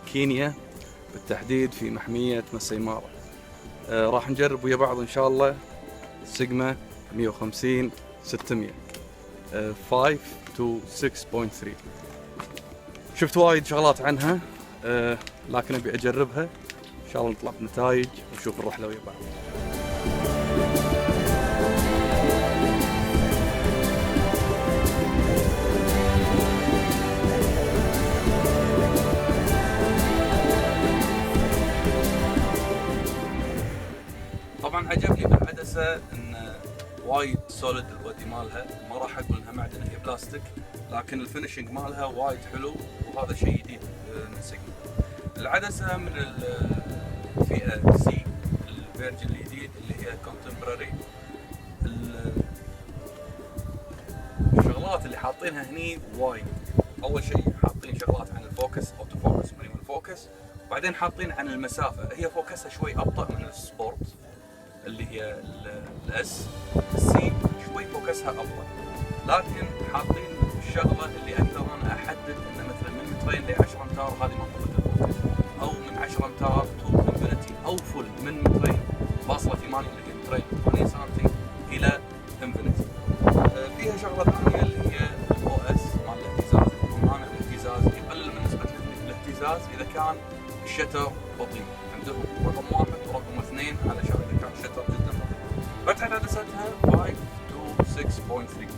كينيا، بالتحديد في محمية ماساي مارا. راح نجرب ويا بعض إن شاء الله سيجما 150 600 5 to 6.3. شفت وايد شغلات عنها لكن أبي أجربها إن شاء الله نطلع بنتائج ونشوف الرحلة ويا بعض. طبعا عجبني بالعدسة ان وايد سوليد البودي مالها، ما راح اقول انها معدن، هي بلاستيك، لكن الفينشنج مالها وايد حلو وهذا شيء جديد من سيجما. العدسة من الفئة سي الفيرجن الجديد اللي هي كونتمبراري. الشغلات اللي حاطينها هني وايد. اول شيء حاطين شغلات عن الفوكس، اوتو فوكس، مانيوال فوكس، وبعدين حاطين عن المسافة. هي فوكسها شوي ابطأ من السبورت اللي هي الاس. السي شوي فوكسها افضل، لكن حاطين الشغله اللي اقدر انا احدد انه مثلا من مترين ل 10 امتار هذه منطقه الفوكس، او من 10 امتار تو انفينيتي، او فل من مترين فاصله 8 اللي هي مترين 8 سم الى انفينيتي. فيها شغله ثانيه اللي هي الاو اس مال الاهتزاز، مانع الاهتزاز يقلل من نسبه الاهتزاز اذا كان الشتر بطيء. عندهم رقم 1 ورقم 2 علشان اذا كان الشتر جدا بطيء. فتحت عدستها 5 to 6.3.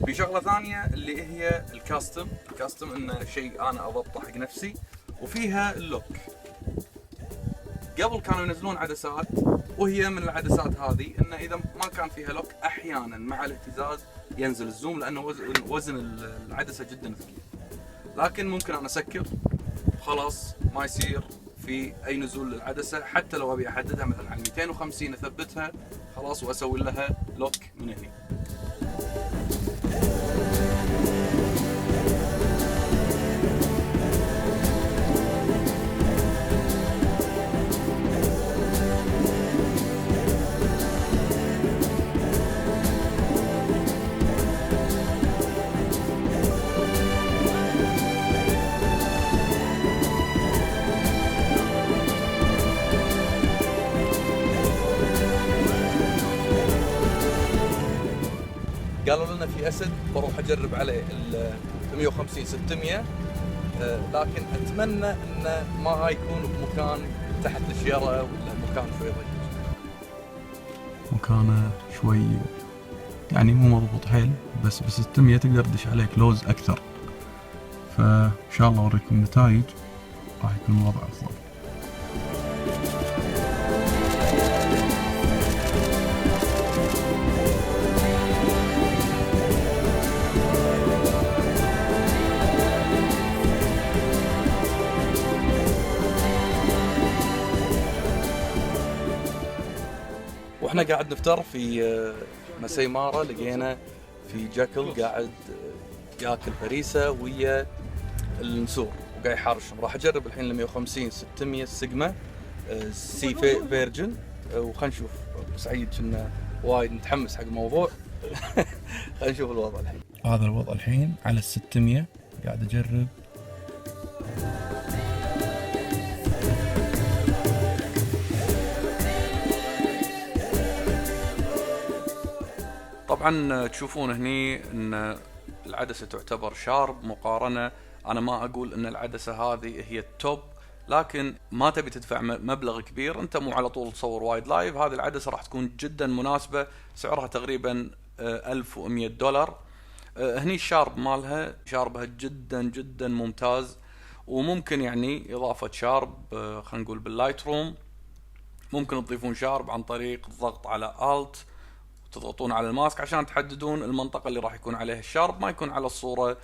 في شغله ثانيه اللي هي الكاستم انه شيء انا اضبطه حق نفسي، وفيها اللوك. قبل كانوا ينزلون عدسات وهي من العدسات هذه انه اذا ما كان فيها لوك احيانا مع الاهتزاز ينزل الزوم، لانه وزن العدسه جدا ثقيل. لكن ممكن انا اسكر خلاص ما يصير في اي نزول للعدسه، حتى لو ابي احددها مثلا على 250 اثبتها خلاص واسوي لها لوك من هنا. قالوا لنا في اسد بروح اجرب عليه ال 150 600 لكن اتمنى انه ما يكون بمكان تحت الشيره ولا مكان شوي ضيق. مكانه شوي يعني مو مضبوط حيل، بس ب 600 تقدر تدش عليه كلوز اكثر. فان شاء الله اوريكم نتائج راح يكون الوضع افضل. واحنا قاعد نفطر في ماساي مارا لقينا في جاكل قاعد ياكل فريسه ويا النسور وقاعد يحرشهم. راح اجرب الحين ال 150 600 سيجما سي فيرجن وخلنا نشوف. سعيد كنا وايد متحمس حق الموضوع. خلينا نشوف الوضع الحين. هذا الوضع الحين على ال 600 قاعد اجرب. طبعا تشوفون هني ان العدسة تعتبر شارب مقارنة. انا ما اقول ان العدسة هذه هي التوب، لكن ما تبي تدفع مبلغ كبير، انت مو على طول تصور وايد لايف، هذه العدسة راح تكون جدا مناسبة. سعرها تقريبا $1100. هني الشارب مالها شاربها جدا جدا ممتاز، وممكن يعني اضافة شارب خلينا نقول باللايت روم ممكن تضيفون شارب عن طريق الضغط على الت، تضغطون على الماسك عشان تحددون المنطقة اللي راح يكون عليها الشارب، ما يكون على الصورة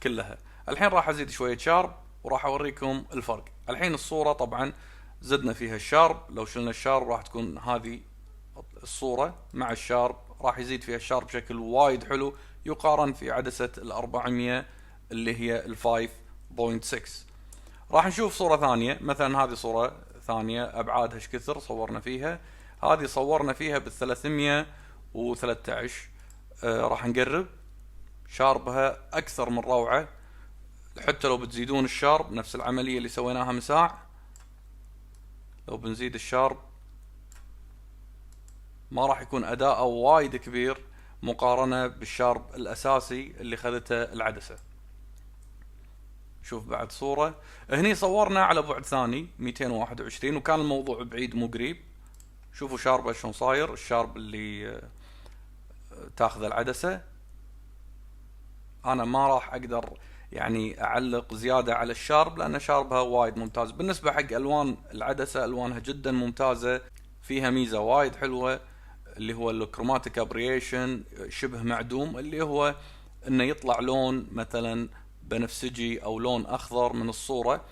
كلها. الحين راح ازيد شوية شارب وراح اوريكم الفرق. الحين الصورة طبعا زدنا فيها الشارب، لو شلنا الشارب راح تكون هذه الصورة مع الشارب، راح يزيد فيها الشارب بشكل وايد حلو يقارن في عدسة ال400 اللي هي ال 5.6. راح نشوف صورة ثانية، مثلا هذه صورة ثانية ابعادها ايش كثر صورنا فيها. هذه صورنا فيها بال313. راح نقرب شاربها اكثر من روعة. حتى لو بتزيدون الشارب نفس العملية اللي سويناها مساع، لو بنزيد الشارب ما راح يكون اداءه وايد كبير مقارنة بالشارب الاساسي اللي خذته العدسة. شوف بعد صورة، هني صورنا على بعد ثاني 221 وكان الموضوع بعيد مو قريب. شوفوا شاربه شلون صاير، الشارب اللي تاخذ العدسة. انا ما راح اقدر يعني اعلق زيادة على الشارب لان شاربها وايد ممتاز. بالنسبة حق الوان العدسة، الوانها جدا ممتازة، فيها ميزة وايد حلوة اللي هو الكروماتيك ابريشن شبه معدوم، اللي هو انه يطلع لون مثلا بنفسجي او لون اخضر من الصورة.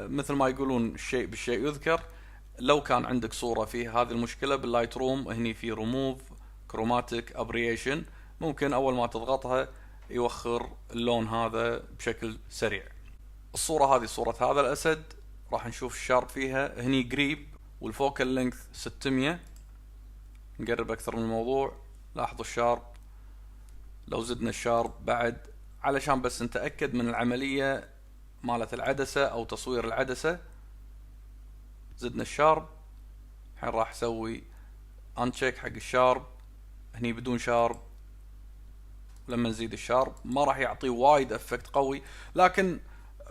مثل ما يقولون الشيء بالشيء يذكر. لو كان عندك صورة فيها هذه المشكلة باللايت روم، هني في ريموف كروماتيك ابريشن، ممكن اول ما تضغطها يوخر اللون هذا بشكل سريع. الصورة هذه صورة هذا الاسد، راح نشوف الشارب فيها هني قريب والفوكال لينث 600. نقرب اكثر من الموضوع، لاحظوا الشارب. لو زدنا الشارب بعد علشان بس نتأكد من العملية مالت العدسة او تصوير العدسة، زدنا الشارب. الحين راح اسوي انشيك حق الشارب، هني بدون شارب. لما نزيد الشارب ما راح يعطي وايد افكت قوي، لكن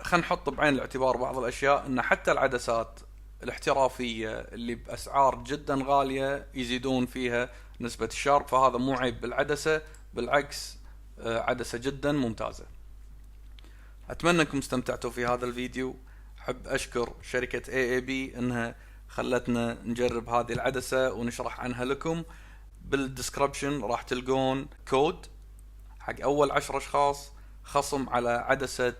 خلينا نحط بعين الاعتبار بعض الاشياء، ان حتى العدسات الاحترافية اللي باسعار جدا غالية يزيدون فيها نسبة الشارب، فهذا مو عيب بالعدسة، بالعكس عدسة جدا ممتازة. اتمنى انكم استمتعتوا في هذا الفيديو. احب اشكر شركة AAB انها خلتنا نجرب هذه العدسة ونشرح عنها لكم. بالديسكربشن راح تلقون كود حق اول 10 اشخاص خصم على عدسة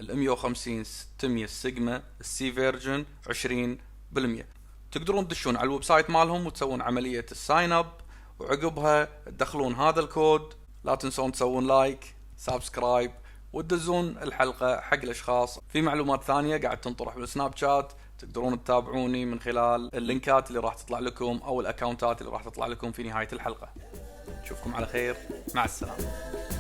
ال150 600 سيجما السي فيرجن 20%. تقدرون تدشون على الويب سايت مالهم وتسوون عملية الساين اب، وعقبها تدخلون هذا الكود. لا تنسون تسوون لايك سبسكرايب وتدزون الحلقة حق الاشخاص. في معلومات ثانية قاعد تنطرح بالسناب شات، تقدرون تتابعوني من خلال اللينكات اللي راح تطلع لكم او الاكاونتات اللي راح تطلع لكم في نهاية الحلقة. نشوفكم على خير، مع السلامة.